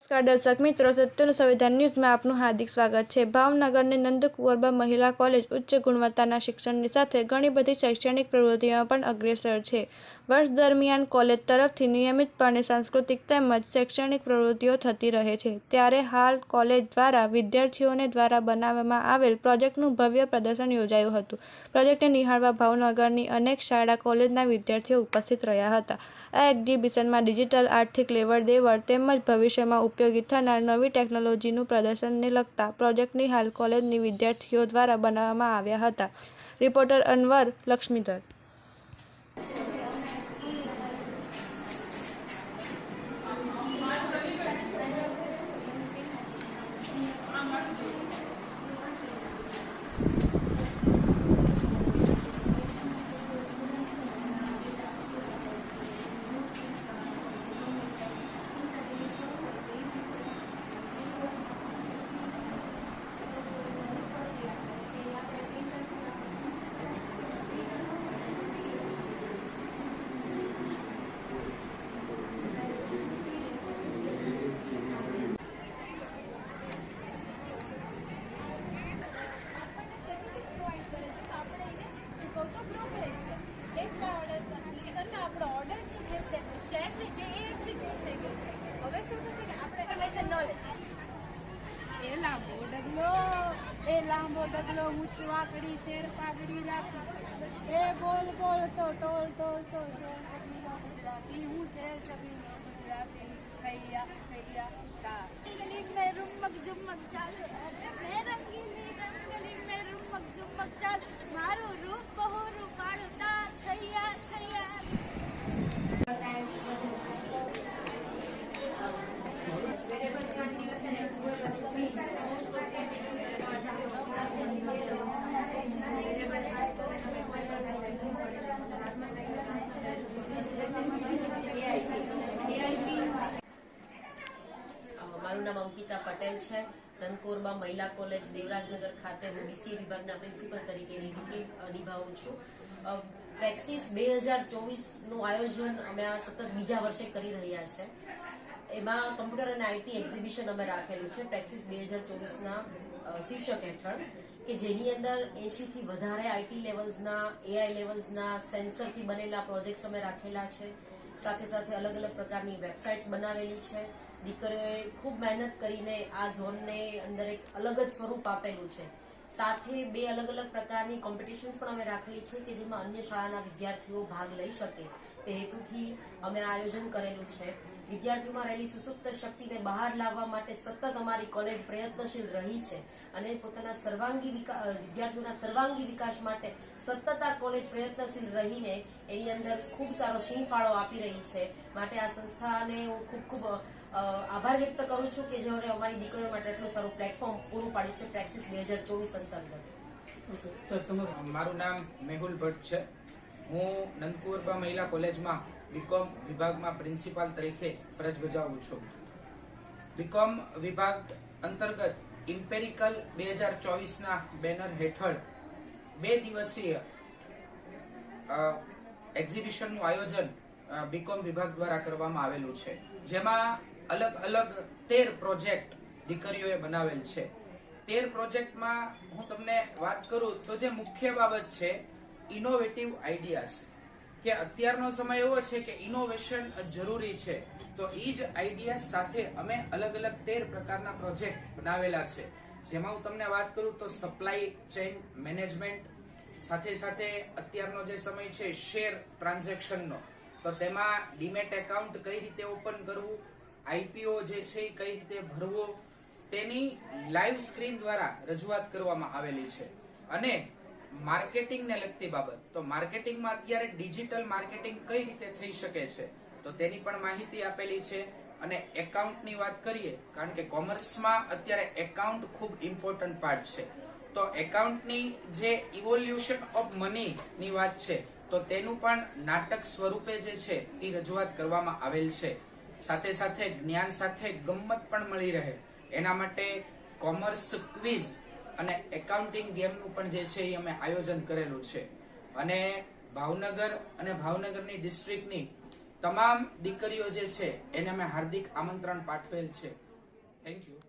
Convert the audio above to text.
નમસ્કાર દર્શક મિત્રો, સત્યનું સંવિધાન ન્યૂઝમાં આપનું હાર્દિક સ્વાગત છે। ભાવનગરની નંદકુંવરબા મહિલા કોલેજ ઉચ્ચ ગુણવત્તાના શિક્ષણની સાથે ઘણી બધી શૈક્ષણિક પ્રવૃત્તિઓમાં પણ અગ્રેસર છે। વર્ષ દરમિયાન કોલેજ તરફથી નિયમિતપણે સાંસ્કૃતિક તેમજ શૈક્ષણિક પ્રવૃત્તિઓ થતી રહે છે। ત્યારે હાલ કોલેજ દ્વારા વિદ્યાર્થીઓને દ્વારા બનાવવામાં આવેલ પ્રોજેક્ટનું ભવ્ય પ્રદર્શન યોજાયું હતું। પ્રોજેક્ટને નિહાળવા ભાવનગરની અનેક શાળા કોલેજના વિદ્યાર્થીઓ ઉપસ્થિત રહ્યા હતા। આ એક્ઝિબિશનમાં ડિજિટલ આર્થિક લેવડ-દેવડ તેમજ ભવિષ્યમાં ઉપયોગી થનાર નવી ટેકનોલોજીનું પ્રદર્શનને લગતા પ્રોજેક્ટની હાલ કોલેજની વિદ્યાર્થીઓ દ્વારા બનાવવામાં આવ્યા હતા। રિપોર્ટર અનવર લક્ષ્મીધર। લાંબો ડગલો ઊંચું આકડી શેર પાઘડી રાખી બોલ બોલ તો ટોલ ટોલ તો શેર છબીલો ગુજરાતી હું શેર છબીલો ગુજરાતી ખૈયા ખૈયા કા રંગલી મે રૂમક ઝુમક ચાલ મે રંગીલી રંગલી મે રૂમક ઝુમક ચાલ મારું રૂપ બહુ રૂપાળું તા ખૈયા ખૈયા। મારું નામ અંકિતા પટેલ છે। નંદકુંવરબા મહિલા કોલેજ દેવરાજનગર ખાતે હું બીસીએ વિભાગના પ્રિન્સિપલ તરીકેની ડ્યુટી નિભાવું છું। પ્રેક્સિસ 2024નું આયોજન અમે આ સતત બીજા વર્ષે કરી રહ્યા છે। એમાં કમ્પ્યુટર અને આઈટી એક્ઝિબિશન અમે રાખેલું છે પ્રેક્સિસ 2024ના શીર્ષક હેઠળ, કે જેની અંદર 80 થી વધારે આઈટી લેવલ્સના, એઆઈ લેવલ્સના સેન્સરથી બનેલા પ્રોજેક્ટ્સ અમે રાખેલા છે। સાથે સાથે અલગ અલગ પ્રકારની વેબસાઇટ્સ બનાવેલી છે। દીકરીઓએ ખૂબ મહેનત કરીને આ ઝોનને અંદર એક અલગ જ સ્વરૂપ આપેલું છે। સાથે 2 અલગ અલગ પ્રકારની કોમ્પિટિશન્સ પણ અમે રાખેલી છે કે જેમાં અન્ય શાળાના વિદ્યાર્થીઓ ભાગ લઈ શકે તે હેતુથી અમે આ આયોજન કરેલું છે। વિદ્યાર્થીઓમાં રહેલી સુસુપ્ત શક્તિને બહાર લાવવા માટે સતત અમારી કોલેજ પ્રયત્નશીલ રહી છે અને પોતાના વિદ્યાર્થીઓના સર્વાંગી વિકાસ માટે સતત આ કોલેજ પ્રયત્નશીલ રહીને એની અંદર ખૂબ સારો સિંહ ફાળો આપી રહી છે। માટે આ સંસ્થાને હું ખૂબ આભાર વ્યક્ત કરું છું કે જેઓને અમારી દીકરીઓ માટે એટલું સારું પ્લેટફોર્મ પૂરું પાડ્યું છે પ્રેક્સિસ 2024 અંતર્ગત। મારું નામ મેહુલ ભટ્ટ છે। હું નંદકુંવરબા મહિલા કોલેજમાં બીકોમ વિભાગમાં પ્રિન્સિપાલ તરીકે ફરજ બજાવું છું। બીકોમ વિભાગ અંતર્ગત ઇમ્પેરિકલ 2024ના બેનર હેઠળ 2 દિવસીય એક્ઝિબિશનનું આયોજન બીકોમ વિભાગ દ્વારા કરવામાં આવેલું છે, જેમાં અલગ અલગ 13 પ્રોજેક્ટ દીકરીઓએ બનાવેલ છે। 13 પ્રોજેક્ટમાં હું તમને વાત કરું તો જે મુખ્ય બાબત છે ઇનોવેટિવ આઈડિયાઝ, કે અત્યારનો સમય એવો છે કે ઇનોવેશન જરૂરી છે, તો એ જ આઈડિયા સાથે અમે અલગ અલગ 13 પ્રકારના પ્રોજેક્ટ બનાવેલા છે। જેમાં હું તમને વાત કરું તો સપ્લાય ચેઇન મેનેજમેન્ટ, સાથે સાથે અત્યારનો જે સમય છે શેર ટ્રાન્ઝેક્શનનો, તો તેમાં ડીમેટ એકાઉન્ટ કઈ રીતે ઓપન કરવું, આઈપીઓ જે છે એ કઈ રીતે ભરવો, તેની લાઈવ સ્ક્રીન દ્વારા રજૂઆત કરવામાં આવેલી છે। અને માર્કેટિંગને લગતી બાબત, તો માર્કેટિંગમાં અત્યારે ડિજિટલ માર્કેટિંગ કઈ રીતે થઈ શકે છે તો તેની પણ માહિતી આપેલી છે। અને એકાઉન્ટની વાત કરીએ, કારણ કે કોમર્સમાં અત્યારે એકાઉન્ટ ખૂબ ઇમ્પોર્ટન્ટ પાર્ટ છે, તો એકાઉન્ટની જે ઇવોલ્યુશન ઓફ મની ની વાત છે તો તેનું પણ નાટક સ્વરૂપે જે છે એ રજૂઆત કરવામાં આવેલ છે। સાથે સાથે જ્ઞાન સાથે ગમ્મત પણ મળી રહે એના માટે કોમર્સ ક્વિઝ અને એકાઉન્ટિંગ ગેમનું પણ જે છે એ અમે આયોજન કરેલું છે। અને ભાવનગર અને ભાવનગરની ડિસ્ટ્રિક્ટની તમામ દીકરીઓ જે છે એને અમે હાર્દિક આમંત્રણ પાઠવેલ છે થેન્ક યુ.